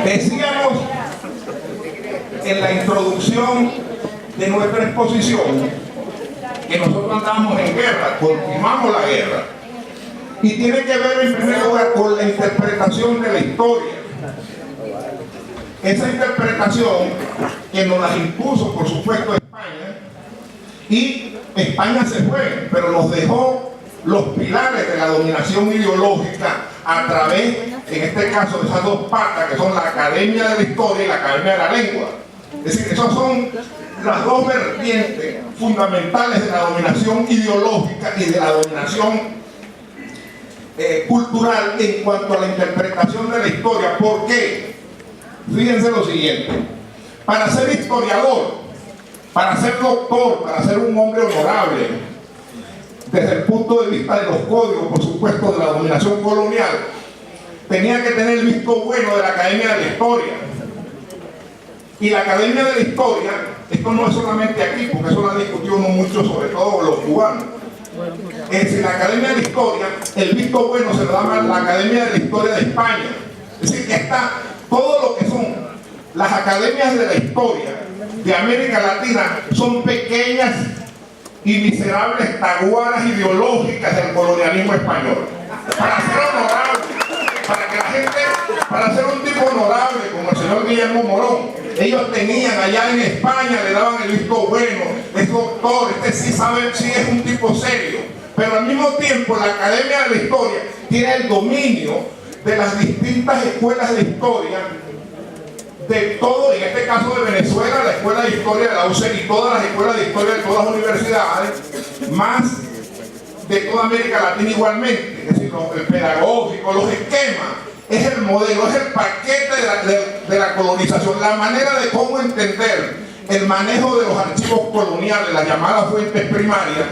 Decíamos en la introducción de nuestra exposición que nosotros andamos en guerra, continuamos la guerra, y tiene que ver en primer lugar con la interpretación de la historia. Esa interpretación que nos la impuso, por supuesto, España, y España se fue, pero nos dejó los pilares de la dominación ideológica a través, en este caso, de esas dos patas que son la Academia de la Historia y la Academia de la Lengua. Es decir, esas son las dos vertientes fundamentales de la dominación ideológica y de la dominación cultural en cuanto a la interpretación de la historia. ¿Por qué? Fíjense lo siguiente: para ser historiador, para ser doctor, para ser un hombre honorable, desde el punto de vista de los códigos, por supuesto, de la dominación colonial, tenía que tener el visto bueno de la Academia de la Historia. Y la Academia de la Historia, esto no es solamente aquí, porque eso lo han discutido mucho, sobre todo los cubanos. Es decir, la Academia de la Historia, el visto bueno se lo da la Academia de la Historia de España. Es decir, que está todo lo que son las academias de la historia de América Latina, son pequeñas y miserables taguaras ideológicas del colonialismo español. Para ser honorable, para que la gente, para ser un tipo honorable como el señor Guillermo Morón, ellos tenían allá en España, le daban el visto bueno, es doctor, este sí sabe, sí es un tipo serio. Pero al mismo tiempo la Academia de la Historia tiene el dominio de las distintas escuelas de historia de todo, en este caso de Venezuela, la Escuela de Historia de la UCE y todas las escuelas de historia de todas las universidades, más de toda América Latina igualmente. Es decir, el pedagógico, los esquemas, es el modelo, es el paquete de la colonización, la manera de cómo entender el manejo de los archivos coloniales, las llamadas fuentes primarias,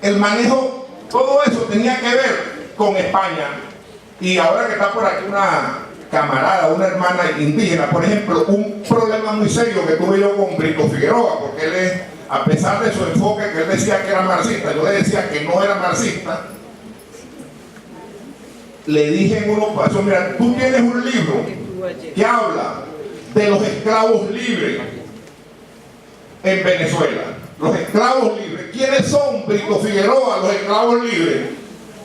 el manejo, todo eso tenía que ver con España. Y ahora que está por aquí una camarada, una hermana indígena, por ejemplo, un problema muy serio que tuve yo con Brito Figueroa, porque él es, a pesar de su enfoque, que él decía que era marxista, yo le decía que no era marxista. Le dije en unos pasos: mira, tú tienes un libro que habla de los esclavos libres en Venezuela. Los esclavos libres. ¿Quiénes son, Brito Figueroa, los esclavos libres?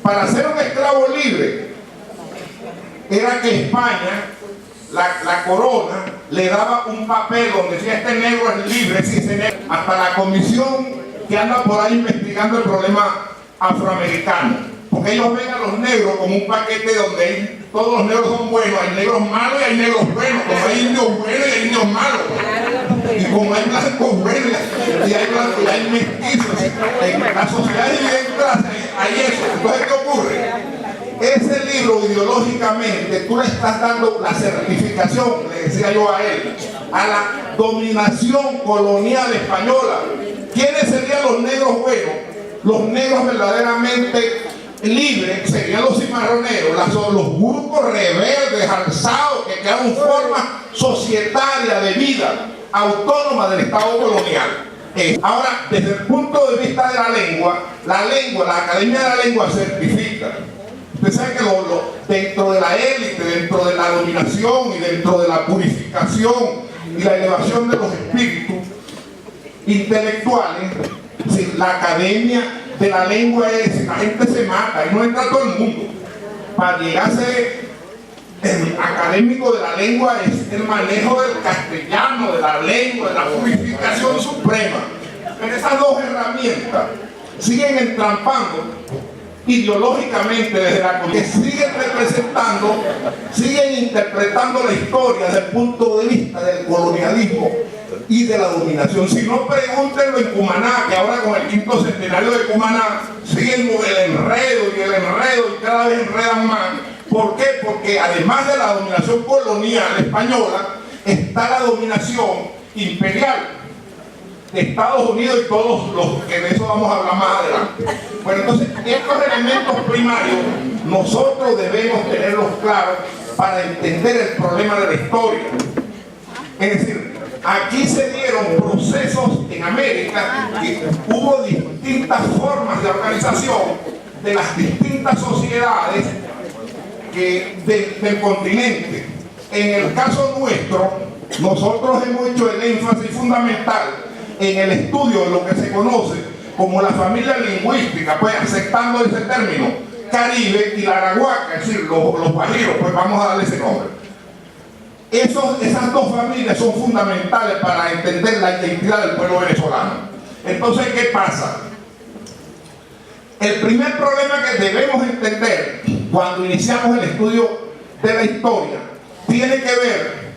Para ser un esclavo libre era que España, la corona, le daba un papel donde decía: este negro es libre, si ese negro. Hasta la comisión que anda por ahí investigando el problema afroamericano. Porque ellos ven a los negros como un paquete donde todos los negros son buenos, hay negros malos y hay negros buenos, como hay indios buenos y hay indios malos. Y como hay blancos buenos y hay blancos y hay mestizos, en la sociedad dividida en clases, hay eso. Entonces, ¿qué ocurre? Ese libro ideológicamente tú le estás dando la certificación, le decía yo a él, a la dominación colonial española. ¿Quiénes serían los negros buenos? Los negros verdaderamente libres serían los cimarroneros, los grupos rebeldes, alzados, que crearon forma societaria de vida autónoma del Estado colonial. Ahora, desde el punto de vista de la lengua, la Academia de la Lengua certifica. Usted sabe que dentro de la élite, dentro de la dominación y dentro de la purificación y la elevación de los espíritus intelectuales, si la Academia de la Lengua es, la gente se mata y no entra todo el mundo. Para llegar a ser académico de la lengua es el manejo del castellano, de la lengua, de la purificación suprema. Pero esas dos herramientas siguen entrampando ideológicamente desde la que siguen representando, siguen interpretando la historia desde el punto de vista del colonialismo y de la dominación. Si no, pregúntenlo en Cumaná, que ahora con el 5º centenario de Cumaná siguen el enredo y cada vez enredan más. ¿Por qué? Porque además de la dominación colonial española, está la dominación imperial de Estados Unidos y todos los que de eso vamos a hablar más adelante. Bueno, entonces, estos elementos primarios nosotros debemos tenerlos claros para entender el problema de la historia. Es decir, aquí se dieron procesos en América y hubo distintas formas de organización de las distintas sociedades del continente. en el caso nuestro, nosotros hemos hecho el énfasis fundamental en el estudio de lo que se conoce como la familia lingüística, pues aceptando ese término, Caribe y la Arahuaca, es decir, los guajiros, pues vamos a darle ese nombre. Esas dos familias son fundamentales para entender la identidad del pueblo venezolano. Entonces, ¿qué pasa? El primer problema que debemos entender cuando iniciamos el estudio de la historia tiene que ver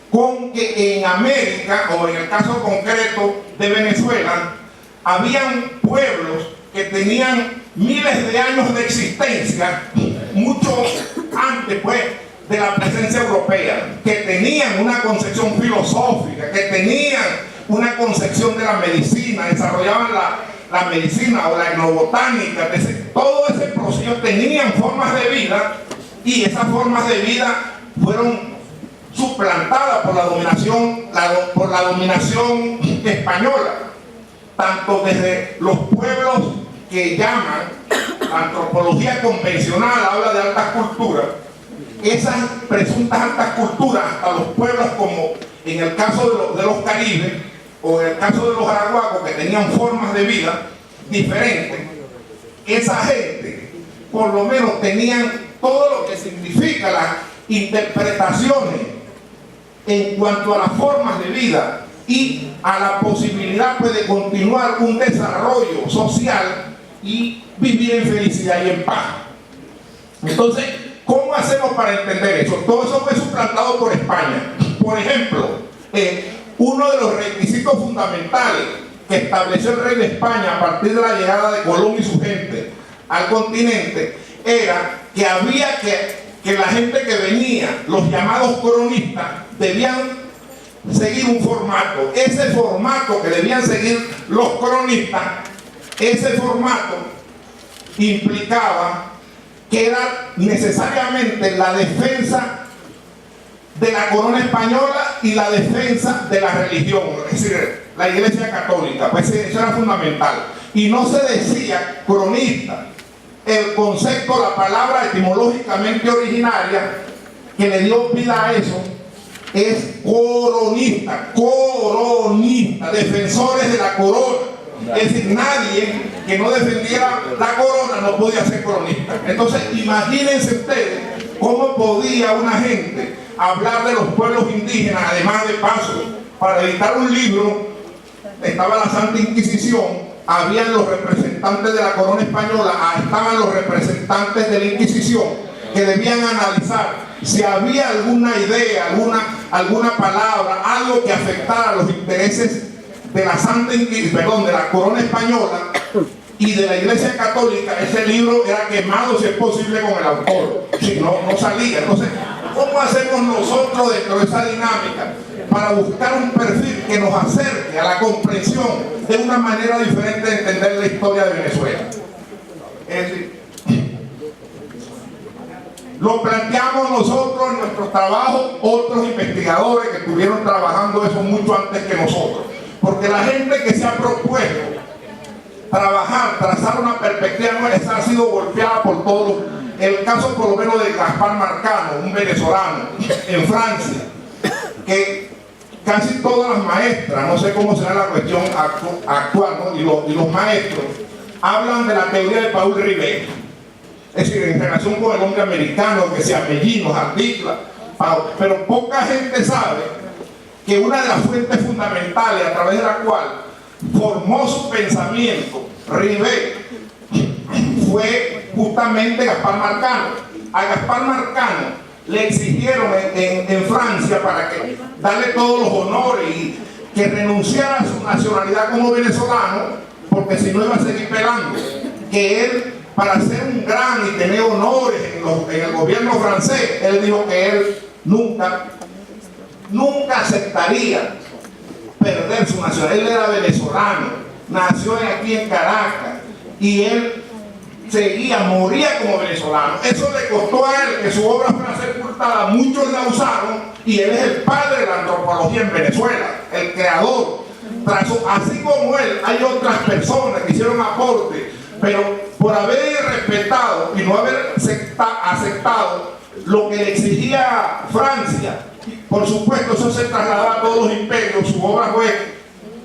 con que en América, o en el caso concreto de Venezuela, habían pueblos que tenían miles de años de existencia, mucho antes pues de la presencia europea, que tenían una concepción filosófica, que tenían una concepción de la medicina, desarrollaban la medicina o la etnobotánica, todo ese proceso, tenían formas de vida, y esas formas de vida fueron suplantadas por la dominación española, tanto desde los pueblos que llaman la antropología convencional, habla de altas culturas, esas presuntas altas culturas, hasta los pueblos como en el caso de los caribes o en el caso de los arahuacos, que tenían formas de vida diferentes. Esa gente por lo menos tenían todo lo que significa las interpretaciones en cuanto a las formas de vida y a la posibilidad pues, de continuar un desarrollo social y vivir en felicidad y en paz. Entonces, ¿cómo hacemos para entender eso? Todo eso fue suplantado por España. Por ejemplo, uno de los requisitos fundamentales que estableció el rey de España a partir de la llegada de Colón y su gente al continente era que había que la gente que venía, los llamados cronistas, debían seguir un formato. Ese formato que debían seguir los cronistas, ese formato implicaba que era necesariamente la defensa de la corona española y la defensa de la religión, es decir, la Iglesia Católica, pues eso era fundamental. Y no se decía cronista. El concepto, la palabra etimológicamente originaria que le dio vida a eso es coronista, defensores de la corona. Es decir, nadie que no defendiera la corona no podía ser coronista. Entonces, imagínense ustedes cómo podía una gente hablar de los pueblos indígenas, además de paso, para editar un libro, estaba la Santa Inquisición, habían los representantes de la corona española, estaban los representantes de la Inquisición, que debían analizar si había alguna idea, alguna palabra, algo que afectara a los intereses de la Santa Inquisición, de la corona española y de la Iglesia Católica. Ese libro era quemado si es posible con el autor, si no salía. Entonces, ¿cómo hacemos nosotros dentro de esa dinámica para buscar un perfil que nos acerque a la comprensión de una manera diferente de entender la historia de Venezuela? Es decir, lo planteamos nosotros en nuestro trabajo, otros investigadores que estuvieron trabajando eso mucho antes que nosotros, porque la gente que se ha propuesto trabajar, trazar una perspectiva nueva, esa ha sido golpeada por todos. El caso por lo menos de Gaspar Marcano, un venezolano en Francia, que casi todas las maestras, no sé cómo será la cuestión actual, ¿no? y los maestros hablan de la teoría de Paul Rivet, es decir, en relación con el hombre americano, que se apellida, Arditla, pero poca gente sabe que una de las fuentes fundamentales a través de la cual formó su pensamiento Rivet fue justamente Gaspar Marcano. A Gaspar Marcano le exigieron en Francia para que darle todos los honores y que renunciara a su nacionalidad como venezolano, porque si no iba a seguir pelando, que él, para ser un gran y tener honores en el gobierno francés, él dijo que él nunca aceptaría perder su nacionalidad. Él era venezolano, nació aquí en Caracas y él moría como venezolano. Eso le costó a él que su obra fuera sepultada. Muchos la usaron y él es el padre de la antropología en Venezuela, el creador. Así como él, hay otras personas que hicieron aportes, pero por haber irrespetado y no haber aceptado lo que le exigía Francia. Por supuesto, eso se trasladó a todos los imperios, su obra fue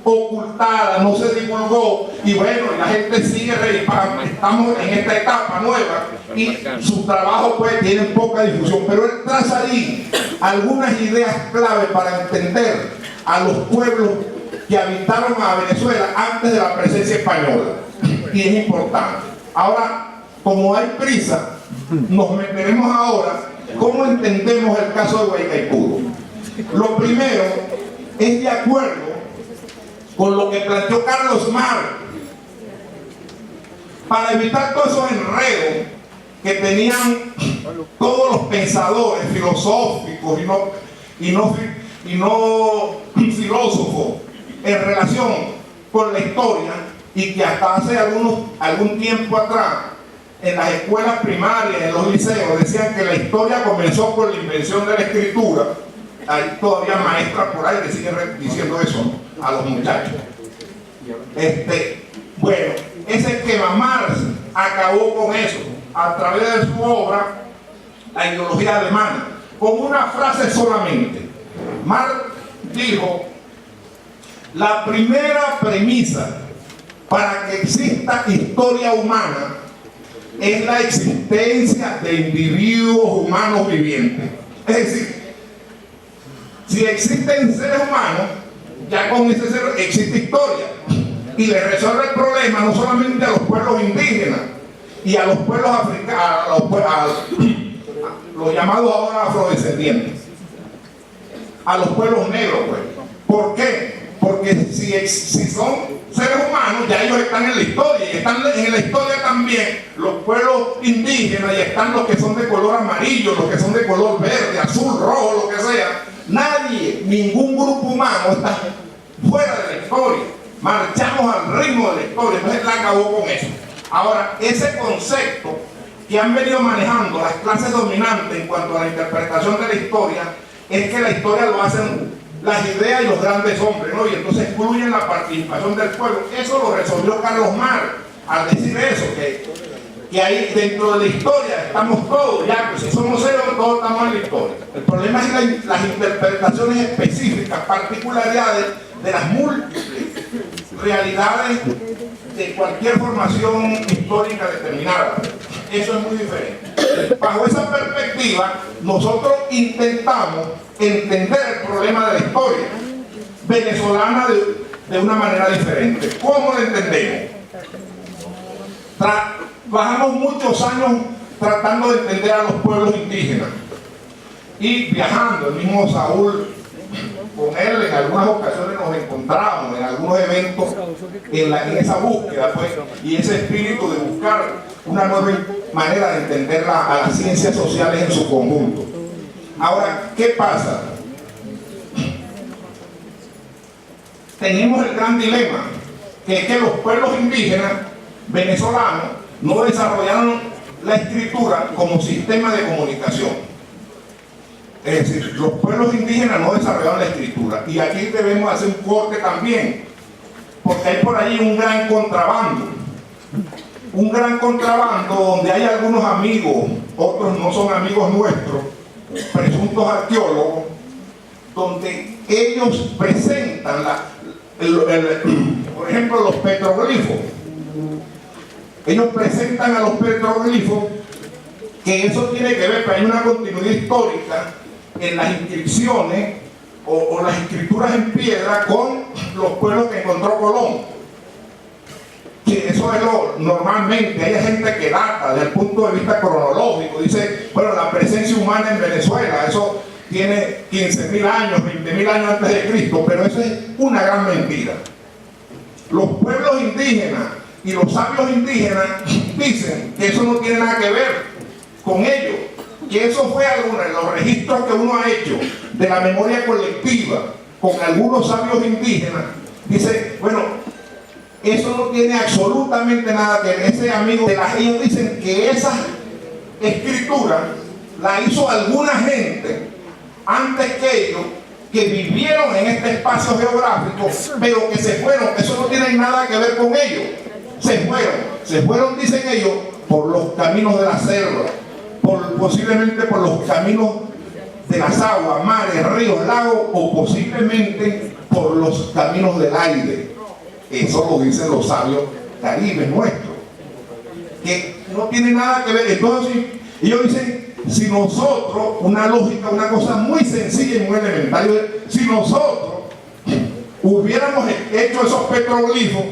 ocultada, no se divulgó, y bueno, la gente sigue reivindicando. Estamos en esta etapa nueva y su trabajo pues tiene poca difusión, pero él traza ahí algunas ideas clave para entender a los pueblos que habitaron a Venezuela antes de la presencia española, y es importante. Ahora, como hay prisa, nos meteremos ahora cómo entendemos el caso de Guaycaipuro. Lo primero es de acuerdo con lo que planteó Carlos Marx, para evitar todos esos enredos que tenían todos los pensadores filosóficos y no filósofos en relación con la historia, y que hasta hace algún tiempo atrás en las escuelas primarias, en los liceos, decían que la historia comenzó con la invención de la escritura. Hay todavía maestras por ahí que siguen diciendo eso, ¿no?, a los muchachos. Bueno, ese esquema Marx acabó con eso a través de su obra La ideología alemana, con una frase solamente. Marx dijo: la primera premisa para que exista historia humana es la existencia de individuos humanos vivientes. Es decir, si existen seres humanos, ya con ese ser existe historia, y le resuelve el problema no solamente a los pueblos indígenas y a los pueblos africanos, a los llamados ahora afrodescendientes, a los pueblos negros, pues. ¿Por qué? Porque si son seres humanos, ya ellos están en la historia, y están en la historia también los pueblos indígenas, y están los que son de color amarillo, los que son de color verde, azul, rojo, lo que sea. Nadie, ningún grupo humano está fuera de la historia. Marchamos al ritmo de la historia, entonces él acabó con eso. Ahora, ese concepto que han venido manejando las clases dominantes en cuanto a la interpretación de la historia, es que la historia lo hacen las ideas y los grandes hombres, ¿no? Y entonces excluyen la participación del pueblo. Eso lo resolvió Carlos Marx al decir eso, que ahí dentro de la historia estamos todos, ya, pues si somos seres, todos estamos en la historia. El problema es las interpretaciones específicas, particularidades de las múltiples realidades de cualquier formación histórica determinada. Eso es muy diferente. Bajo esa perspectiva, nosotros intentamos entender el problema de la historia venezolana de una manera diferente. ¿Cómo lo entendemos? Trabajamos muchos años tratando de entender a los pueblos indígenas, y viajando, el mismo Saúl, con él en algunas ocasiones nos encontramos en algunos eventos en esa búsqueda, pues, y ese espíritu de buscar una nueva manera de entender a las ciencias sociales en su conjunto. Ahora, ¿qué pasa? Tenemos el gran dilema, que es que los pueblos indígenas venezolanos no desarrollaron la escritura como sistema de comunicación. Es decir, los pueblos indígenas no desarrollaron la escritura, y aquí debemos hacer un corte también, porque hay por ahí un gran contrabando donde hay algunos amigos, otros no son amigos nuestros, presuntos arqueólogos, donde ellos presentan por ejemplo, los petroglifos. Ellos presentan a los petroglifos que eso tiene que ver, que hay una continuidad histórica en las inscripciones o las escrituras en piedra con los pueblos que encontró Colón. Sí, eso es normalmente, hay gente que data desde el punto de vista cronológico, dice, bueno, la presencia humana en Venezuela, eso tiene 15.000 años, 20.000 años antes de Cristo, pero eso es una gran mentira. Los pueblos indígenas y los sabios indígenas dicen que eso no tiene nada que ver con ellos, que eso fue alguno de los registros que uno ha hecho de la memoria colectiva con algunos sabios indígenas. Dice, bueno, eso no tiene absolutamente nada que ver. Ese amigo de ellos dicen que esa escritura la hizo alguna gente antes que ellos, que vivieron en este espacio geográfico, pero que se fueron. Eso no tiene nada que ver con ellos. Se fueron, dicen ellos, por los caminos de la selva, posiblemente por los caminos de las aguas, mares, ríos, lagos, o posiblemente por los caminos del aire. Eso lo dicen los sabios caribes nuestros, que no tiene nada que ver. Entonces ellos dicen, si nosotros, una lógica, una cosa muy sencilla y muy elemental, si nosotros hubiéramos hecho esos petroglifos,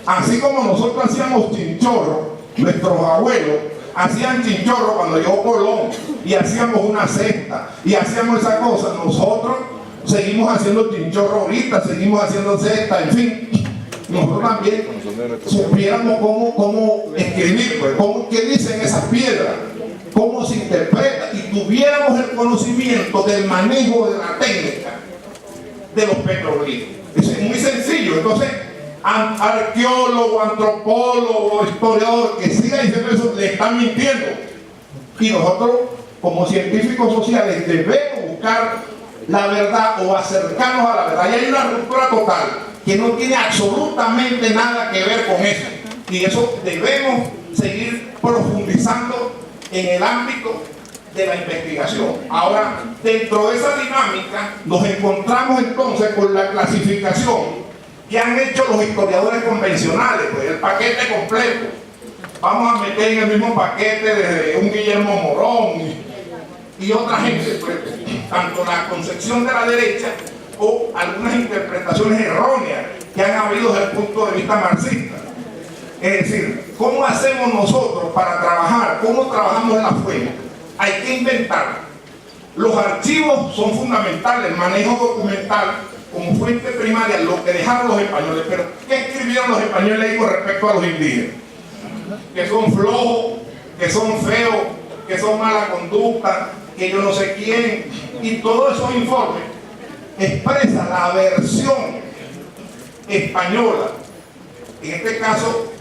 así como nosotros hacíamos chinchorro, nuestros abuelos hacían chinchorro cuando llegó Colón, y hacíamos una cesta, y hacíamos esa cosa, nosotros seguimos haciendo chinchorro ahorita, seguimos haciendo cesta, en fin. Nosotros también supiéramos cómo escribir, pues, qué dicen esas piedras, cómo se interpreta, y tuviéramos el conocimiento del manejo de la técnica de los petroglifos. Eso es muy sencillo. Entonces, arqueólogo, antropólogo, historiador que siga diciendo eso, le están mintiendo. Y nosotros, como científicos sociales, debemos buscar la verdad o acercarnos a la verdad. Y hay una ruptura total que no tiene absolutamente nada que ver con eso. Y eso debemos seguir profundizando en el ámbito de la investigación. Ahora, dentro de esa dinámica, nos encontramos entonces con la clasificación que han hecho los historiadores convencionales, pues el paquete completo. Vamos a meter en el mismo paquete desde un Guillermo Morón y otra gente, pues, tanto la concepción de la derecha o algunas interpretaciones erróneas que han habido desde el punto de vista marxista. Es decir, ¿cómo hacemos nosotros para trabajar? ¿Cómo trabajamos en la fuente? Hay que inventar. Los archivos son fundamentales, el manejo documental como fuente primaria, lo que dejaron los españoles. Pero ¿qué escribieron los españoles ahí con respecto a los indígenas? Que son flojos, que son feos, que son mala conducta, que yo no sé quién. Y todos esos informes expresan la versión española, en este caso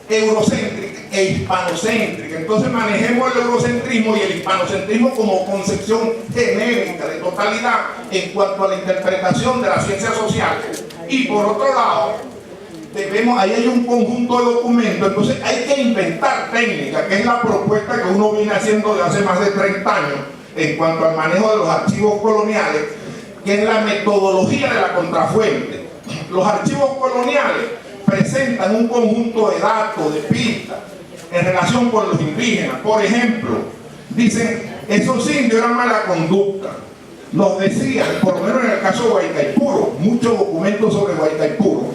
eurocéntrica e hispanocéntrica. Entonces manejemos el eurocentrismo y el hispanocentrismo como concepción genérica de totalidad en cuanto a la interpretación de las ciencias sociales. Y por otro lado, ahí hay un conjunto de documentos. Entonces hay que inventar técnicas, que es la propuesta que uno viene haciendo de hace más de 30 años en cuanto al manejo de los archivos coloniales, que es la metodología de la contrafuente. Los archivos coloniales presentan un conjunto de datos, de pistas en relación con los indígenas. Por ejemplo, dicen, esos indios eran mala conducta. Nos decían, por lo menos en el caso de Guaycaipuro, muchos documentos sobre Guaycaipuro,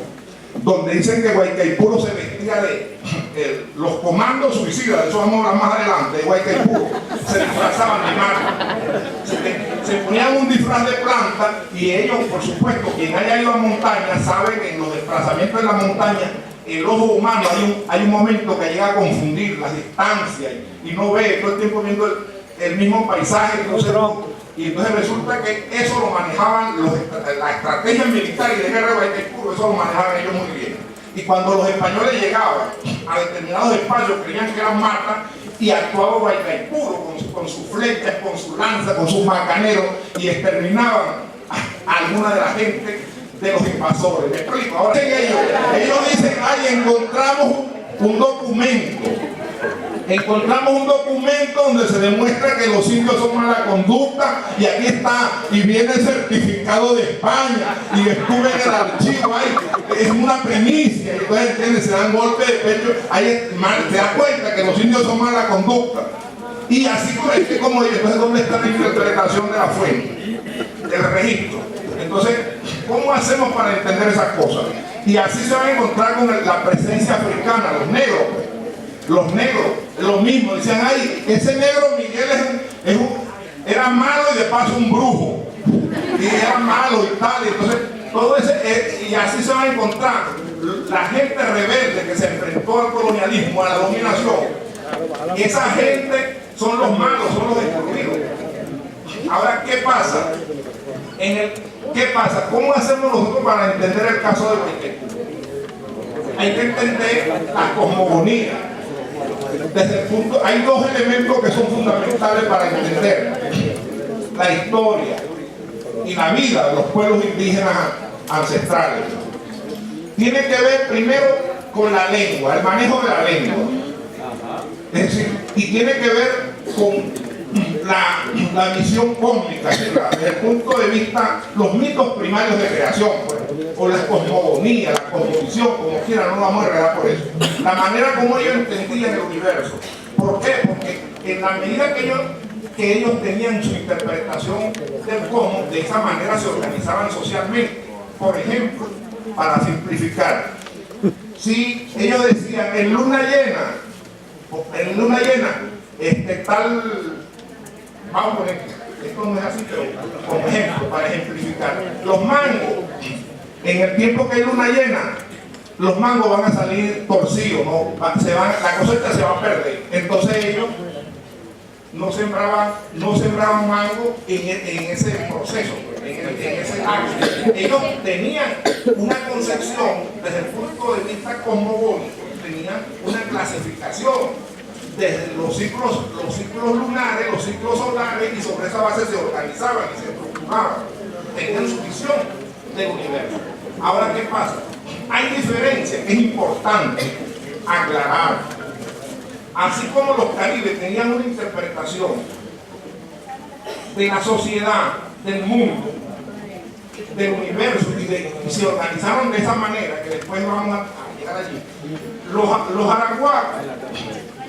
donde dicen que Guaycaipuro se vestía de los comandos suicidas, de eso vamos a hablar más adelante, de Guaycaipuro, se disfrazaban de mar, se ponían un disfraz de planta, y ellos, por supuesto, quien haya ido a montaña sabe que en los desplazamientos de la montaña el ojo humano hay un momento que llega a confundir las distancias y no ve todo el tiempo viendo el mismo paisaje. Y entonces resulta que eso lo manejaban la estrategia militar y de guerra de Guaycaipuro, eso lo manejaban ellos muy bien. Y cuando los españoles llegaban a determinados espacios, creían que eran matas, y actuaba Guaycaipuro con sus flechas, con su lanza, con sus macaneros, y exterminaban a alguna de la gente de los invasores. ¿Me explico? Ahora ellos dicen, ay, encontramos un documento donde se demuestra que los indios son mala conducta, y aquí está, y viene el certificado de España, y estuve en el archivo ahí, es una primicia, y entonces ¿entiendes? Se dan golpes de pecho, ahí se da cuenta que los indios son mala conducta, y así como entonces ¿dónde está la interpretación de la fuente, del registro? Entonces, ¿cómo hacemos para entender esas cosas? Y así se van a encontrar con la presencia africana, los negros, pues. Los negros, lo mismo, decían, ay, ese negro Miguel era malo y de paso un brujo, y era malo y tal, y entonces todo ese, y así se va a encontrar la gente rebelde que se enfrentó al colonialismo, a la dominación. Esa gente son los malos, son los destruidos. Ahora, ¿qué pasa? ¿Qué pasa? ¿Cómo hacemos nosotros para entender el caso de Guaycaipuro? Hay que entender la cosmogonía. Desde el punto, hay dos elementos que son fundamentales para entender la historia y la vida de los pueblos indígenas ancestrales. Tiene que ver primero con la lengua, el manejo de la lengua. Es decir, y tiene que ver con la visión cósmica, desde el punto de vista, los mitos primarios de creación, pues, o la cosmogonía, la cosmovisión, como quieran, no vamos a enredar por eso. La manera como ellos entendían el universo. ¿Por qué? Porque en la medida que ellos tenían su interpretación del cosmos, de esa manera se organizaban socialmente. Por ejemplo, para simplificar, si ellos decían en luna llena, tal, vamos a poner, esto no es así, pero como ejemplo, para ejemplificar, los mangos, en el tiempo que hay luna llena, los mangos van a salir torcidos, ¿no? La cosecha se va a perder. Entonces ellos no sembraban mango en ese proceso, en ese acto. Ellos tenían una concepción desde el punto de vista cosmogónico, tenían una clasificación desde los ciclos lunares, los ciclos solares, y sobre esa base se organizaban y se estructuraban. Tenían su visión del universo. Ahora, ¿qué pasa? Hay diferencias que es importante aclarar. Así como los caribes tenían una interpretación de la sociedad, del mundo, del universo, y se organizaron de esa manera, que después vamos a llegar allí. Los arahuacos,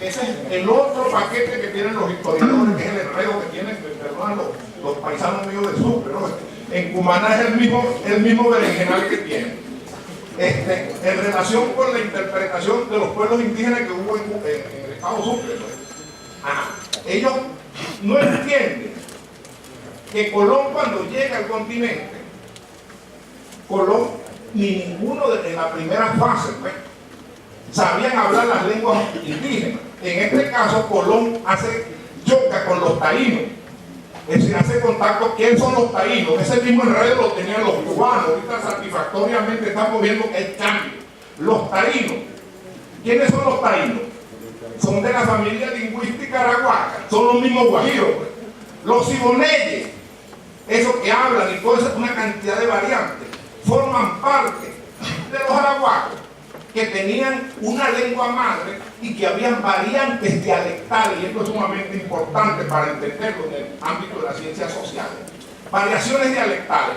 ese es el otro paquete que tienen los historiadores, que es el enredo que tienen, perdón, los paisanos míos del sur, pero en Cumaná es el mismo berenjenal que tienen. En relación con la interpretación de los pueblos indígenas que hubo en el estado Sucre, ellos no entienden que Colón, cuando llega al continente, Colón ni ninguno en la primera fase, pues, sabían hablar las lenguas indígenas. En este caso, Colón choca con los taínos, es decir, hace contacto. ¿Quiénes son los taínos? Ese mismo enredo lo tenían los cubanos. Ahorita satisfactoriamente estamos viendo que hay cambio. Los taínos, ¿quiénes son los taínos? Son de la familia lingüística arahuaca, son los mismos guajiros. Los siboneyes, esos que hablan y toda esa, una cantidad de variantes, forman parte de los arahuacos, que tenían una lengua madre y que habían variantes dialectales, y esto es sumamente importante para entenderlo en el ámbito de las ciencias sociales. Variaciones dialectales.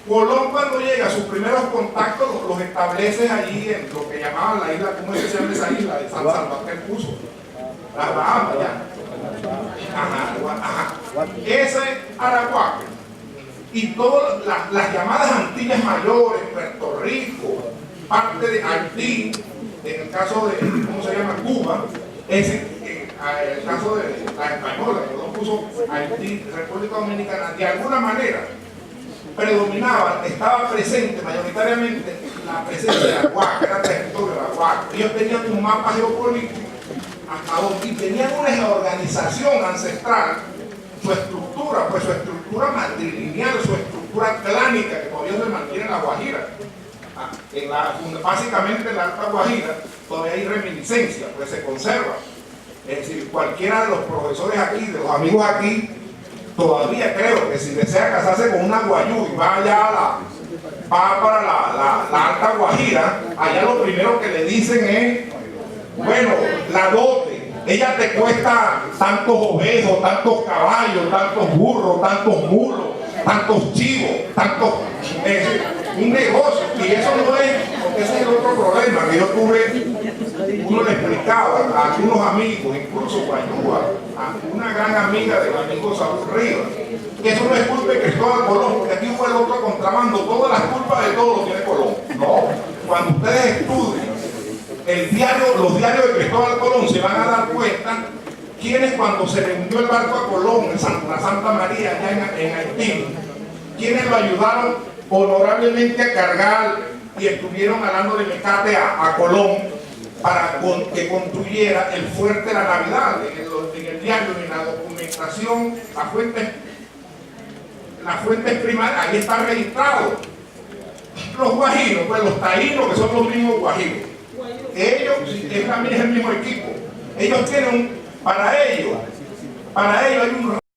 Colón, cuando llega a sus primeros contactos, los establece allí en lo que llamaban la isla, ¿cómo se llama esa isla? De San Salvador puso. La Bahamas, ya. Ese arahuaco y todas las llamadas Antillas Mayores, Puerto Rico, parte de Haití, en el caso de, ¿cómo se llama? Cuba, en el caso de la española, que no puso Haití, República Dominicana, de alguna manera predominaba, estaba presente mayoritariamente la presencia de Arahuaco, era territorio de Arahuaco. Ellos tenían un mapa geopolítico hasta donde, y tenían una organización ancestral, su estructura matrilineal, su estructura clánica, que todavía se mantiene en la Guajira. Básicamente en la Alta Guajira todavía hay reminiscencia, pues se conserva. Es decir, cualquiera de los profesores aquí, de los amigos aquí, todavía creo que si desea casarse con una guayú y va para la Alta Guajira, allá lo primero que le dicen es, bueno, la dote, ella te cuesta tantos ovesos, tantos caballos, tantos burros, tantos mulos, tantos chivos, tantos... un negocio, y eso no es, porque ese es el otro problema que yo tuve. Uno le explicaba a algunos amigos, incluso Guayúa, a una gran amiga del amigo Saúl Rivas, que eso no es culpa de Cristóbal Colón, porque aquí fue el otro contrabando, todas las culpas de todo lo tiene Colón. No, cuando ustedes estudien los diarios de Cristóbal Colón, se van a dar cuenta quiénes, cuando se le hundió el barco a Colón en la Santa María, allá en Haití, quienes lo ayudaron honorablemente a cargar y estuvieron hablando de mecate a Colón para que construyera el fuerte de la Navidad. En el diario, en la documentación, las fuentes primarias, ahí está registrado. Los guajiros, pues los taínos, que son los mismos guajiros, ellos también es el mismo equipo. Ellos tienen, para ellos hay un